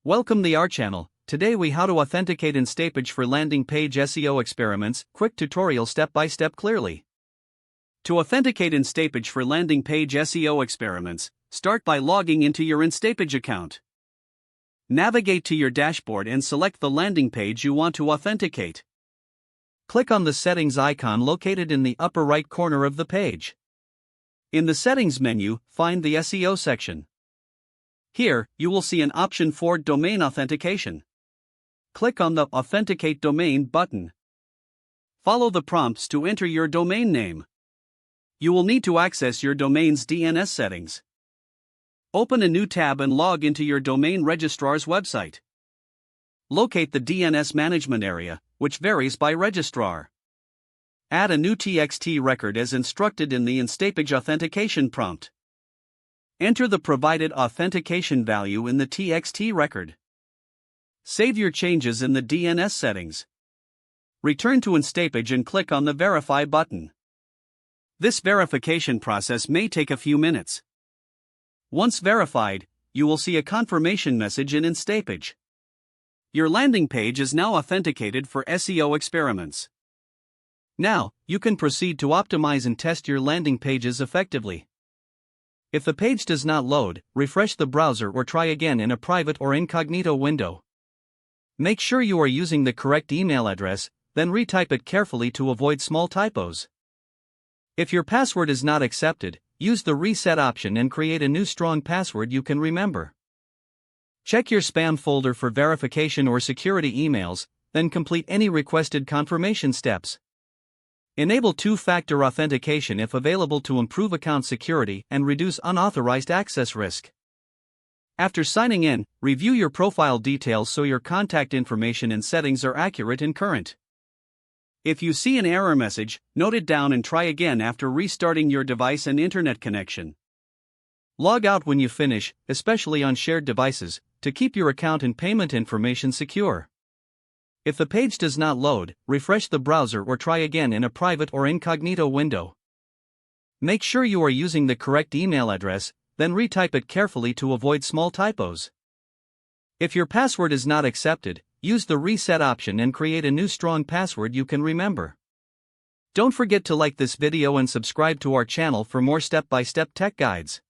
Welcome to our channel. Today we how to authenticate Instapage for landing page SEO experiments, quick tutorial step by step clearly. To authenticate Instapage for landing page SEO experiments, start by logging into your Instapage account. Navigate to your dashboard and select the landing page you want to authenticate. Click on the settings icon located in the upper right corner of the page. In the settings menu, find the SEO section. Here, you will see an option for domain authentication. Click on the Authenticate Domain button. Follow the prompts to enter your domain name. You will need to access your domain's DNS settings. Open a new tab and log into your domain registrar's website. Locate the DNS management area, which varies by registrar. Add a new TXT record as instructed in the Instapage authentication prompt. Enter the provided authentication value in the TXT record. Save your changes in the DNS settings. Return to Instapage and click on the Verify button. This verification process may take a few minutes. Once verified, you will see a confirmation message in Instapage. Your landing page is now authenticated for SEO experiments. Now, you can proceed to optimize and test your landing pages effectively. If the page does not load, refresh the browser or try again in a private or incognito window. Make sure you are using the correct email address, then retype it carefully to avoid small typos. If your password is not accepted, use the reset option and create a new strong password you can remember. Check your spam folder for verification or security emails, then complete any requested confirmation steps. Enable two-factor authentication if available to improve account security and reduce unauthorized access risk. After signing in, review your profile details so your contact information and settings are accurate and current. If you see an error message, note it down and try again after restarting your device and internet connection. Log out when you finish, especially on shared devices, to keep your account and payment information secure. If the page does not load, refresh the browser or try again in a private or incognito window. Make sure you are using the correct email address, then retype it carefully to avoid small typos. If your password is not accepted, use the reset option and create a new strong password you can remember. Don't forget to like this video and subscribe to our channel for more step-by-step tech guides.